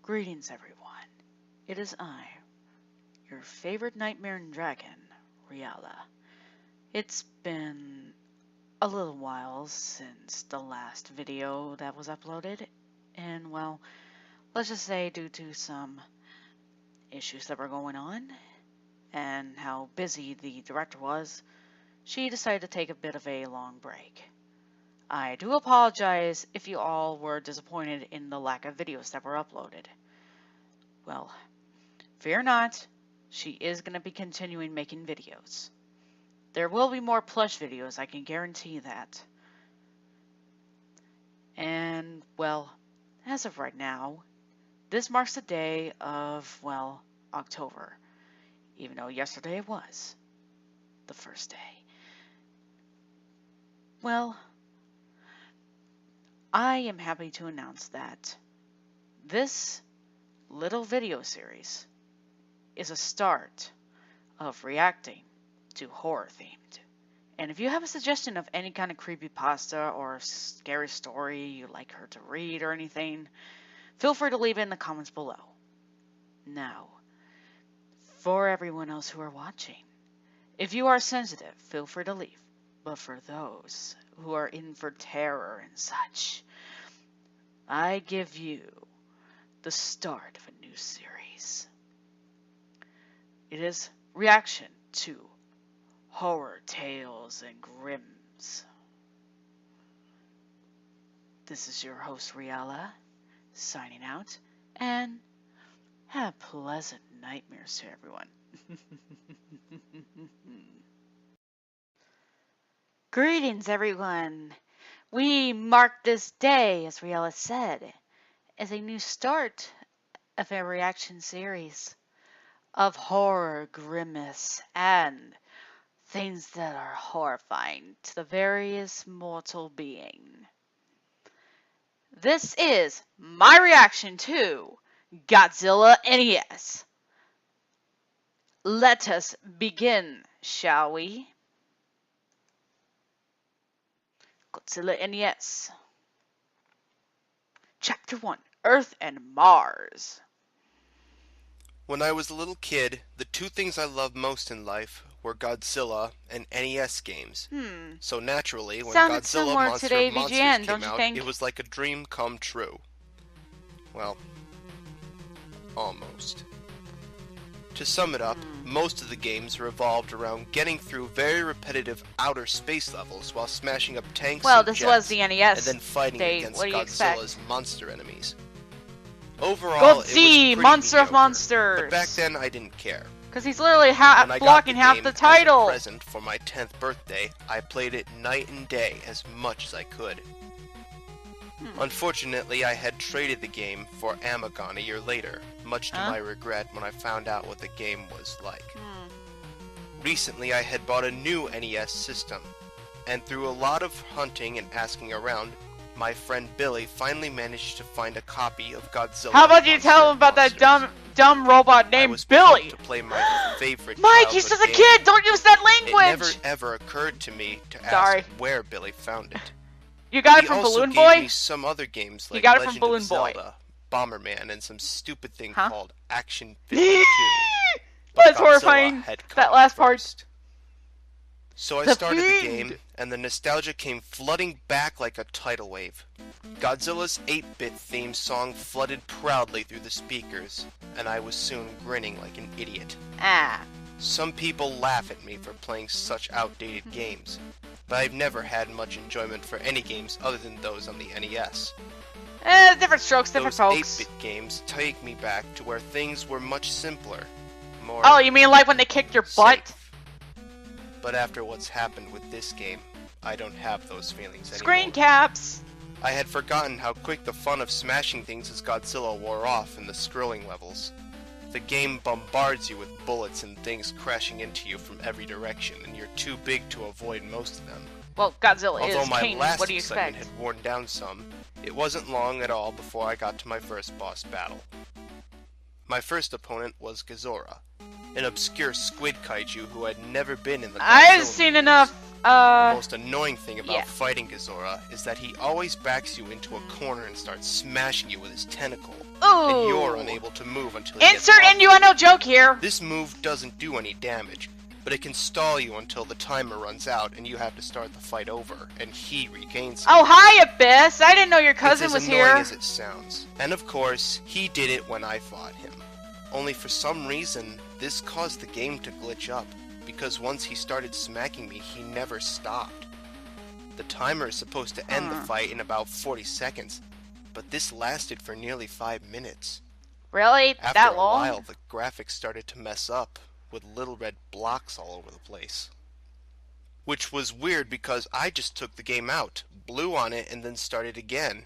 Greetings, everyone. It is I, your favorite nightmare dragon, Riala. It's been a little while since the last video that was uploaded, and well, let's just say due to some issues that were going on, and how busy the director was, she decided to take a bit of a long break. I do apologize if you all were disappointed in the lack of videos that were uploaded. Well, fear not, she is going to be continuing making videos. There will be more plush videos, I can guarantee that. And, well, as of right now, this marks the day of, well, October. Even though yesterday was the first day. Well, I am happy to announce that this little video series is a start of reacting to horror themed. And if you have a suggestion of any kind of creepypasta or scary story you'd like her to read or anything, feel free to leave it in the comments below. Now, for everyone else who are watching, if you are sensitive, feel free to leave. But for those who are in for terror and such, I give you the start of a new series. It is reaction to horror tales and grims. This is your host Riala, signing out, and have pleasant nightmares to everyone. Greetings, everyone. We mark this day, as Riala said, as a new start of a reaction series of horror, grimace, and things that are horrifying to the various mortal being. This is my reaction to Godzilla NES. Let us begin, shall we? Godzilla NES. Chapter 1, Earth and Mars. When I was a little kid, the two things I loved most in life were Godzilla and NES games. So naturally, when Sounded Godzilla similar Monster to of Monsters AVGN, came don't you out, think? it was like a dream come true. Well, almost. To sum it up, most of the games revolved around getting through very repetitive outer space levels while smashing up tanks Well, and this jets, was the NES. and then fighting against What do you expect? Godzilla's monster enemies. Overall, it was pretty Monster of mediocre, Monsters. but back then I didn't care. Because he's literally When I got blocking half game the title. As a present for my 10th birthday, I played it night and day as much as I could. Unfortunately, I had traded the game for Amagon a year later, much to my regret when I found out what the game was like. Recently, I had bought a new NES system, and through a lot of hunting and asking around, my friend Billy finally managed to find a copy of Godzilla. How about you tell him about that dumb robot I named was Billy? pumped to play my favorite Mike, he's childhood just a game. kid. Don't use that It never language. ever occurred to me to Sorry. ask where Billy found it. You got it He from also Balloon gave Boy? me some other games like got it from Legend Balloon of Boy. Zelda, Bomberman, and some stupid thing Huh? called Action 52. That's Godzilla horrifying. had That come last part. first. So I The started the Fiend. game, and the nostalgia came flooding back like a tidal wave. Godzilla's 8-bit theme song flooded proudly through the speakers, and I was soon grinning like an idiot. Some people laugh at me for playing such outdated games, but I've never had much enjoyment for any games other than those on the NES. Different strokes, different Those folks. 8-bit games take me back to where things were much simpler, more Oh, you mean like when they kicked your butt? safe. But after what's happened with this game, I don't have those feelings anymore. Screen caps. I had forgotten how quick the fun of smashing things as Godzilla wore off in the scrolling levels. The game bombards you with bullets and things crashing into you from every direction, and you're too big to avoid most of them. Well, Godzilla Although is my king. last What do you excitement expect? had worn down some, it wasn't long at all before I got to my first boss battle. My first opponent was Godzilla, an obscure squid kaiju who had never been in the I've Godzilla seen movies. enough. The most annoying thing about yeah. fighting Godzilla is that he always backs you into a corner and starts smashing you with his tentacle. Ooh. And you're unable to move until he Insert gets innuendo joke here. This move doesn't do any damage, but it can stall you until the timer runs out and you have to start the fight over, and he regains it. Oh, hi, Abyss. I didn't know your cousin was here. It's as annoying as it sounds. And of course, he did it when I fought him. Only for some reason, this caused the game to glitch up, because once he started smacking me, he never stopped. The timer is supposed to end the fight in about 40 seconds, but this lasted for nearly 5 minutes. Really? After that a long? while, the graphics started to mess up, with little red blocks all over the place. Which was weird because I just took the game out, blew on it, and then started again.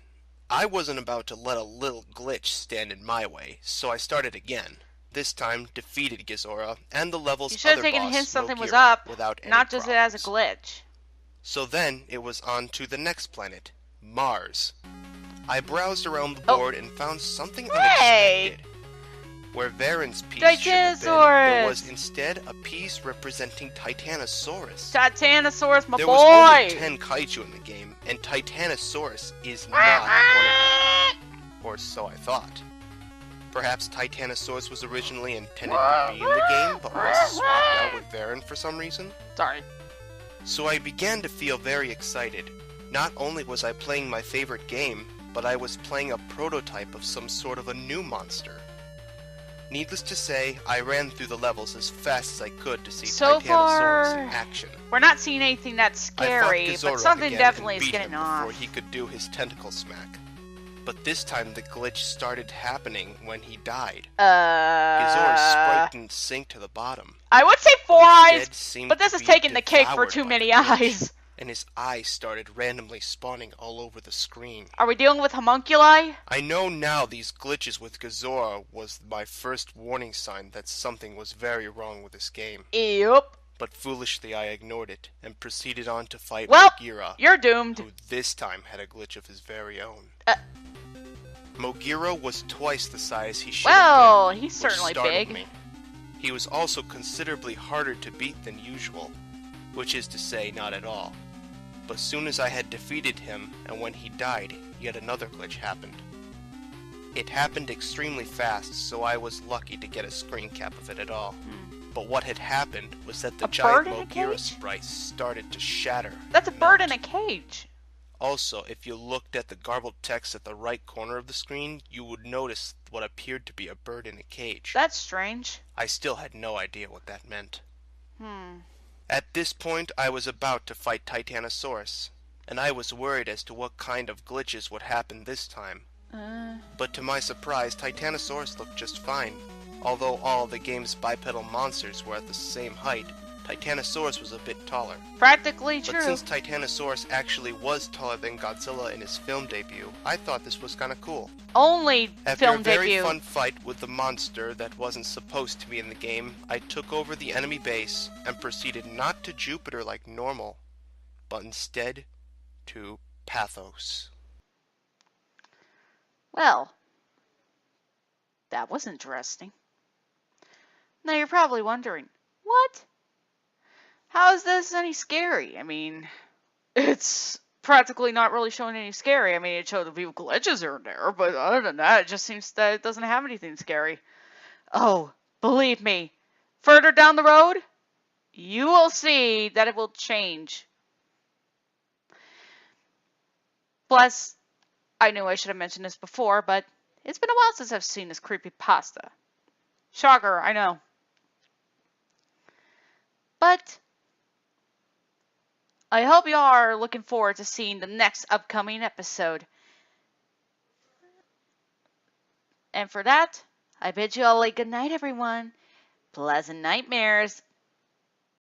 I wasn't about to let a little glitch stand in my way, so I started again. This time, defeated Godzilla and the level's You should have other taken a boss, hint something was Mogira, up, without any not just it as a problems. glitch. So then, it was on to the next planet, Mars. I browsed around the board and found something unexpected. Where Varen's piece should have been, there was instead a piece representing Titanosaurus. Titanosaurus, my boy! There was only 10 kaiju in the game, and Titanosaurus is not one of them. Or so I thought. Perhaps Titanosaurus was originally intended to be in the game, but was swapped out with Varen for some reason. Sorry. So I began to feel very excited. Not only was I playing my favorite game, but I was playing a prototype of some sort of a new monster. Needless to say, I ran through the levels as fast as I could to see Titanosaurus in action. We're not seeing anything that's scary, but something definitely is getting off. Before he could do his tentacle smack. But this time the glitch started happening when he died. Godzilla's sprite didn't sink to the bottom. I would say 4 eyes, but this is taking the cake for too many eyes. And his eyes started randomly spawning all over the screen. Are we dealing with homunculi? I know now these glitches with Godzilla was my first warning sign that something was very wrong with this game. Yep. But foolishly I ignored it and proceeded on to fight Mogira, you're doomed. Who this time had a glitch of his very own. Mogira was twice the size he should have been. Well, he's certainly big. Me. He was also considerably harder to beat than usual, which is to say, not at all. But soon as I had defeated him, and when he died, yet another glitch happened. It happened extremely fast, so I was lucky to get a screen cap of it at all. But what had happened was that the giant Mogira sprite started to shatter. That's a bird in a cage. Also, if you looked at the garbled text at the right corner of the screen, you would notice what appeared to be a bird in a cage. That's strange. I still had no idea what that meant. At this point, I was about to fight Titanosaurus, and I was worried as to what kind of glitches would happen this time. But to my surprise, Titanosaurus looked just fine. Although all the game's bipedal monsters were at the same height, Titanosaurus was a bit taller. Practically true. But since Titanosaurus actually was taller than Godzilla in his film debut, I thought this was kinda cool. Only film debut. After a very fun fight with the monster that wasn't supposed to be in the game, I took over the enemy base and proceeded not to Jupiter like normal, but instead to Pathos. Well, that was interesting. Now you're probably wondering, what? How is this any scary? I mean, it's practically not really showing any scary. I mean, it showed a few glitches here and there, but other than that, it just seems that it doesn't have anything scary. Oh, believe me, further down the road, you will see that it will change. Plus, I knew I should have mentioned this before, but it's been a while since I've seen this creepypasta. Shocker, I know. But I hope you are looking forward to seeing the next upcoming episode. And for that, I bid you all a good night, everyone. Pleasant nightmares.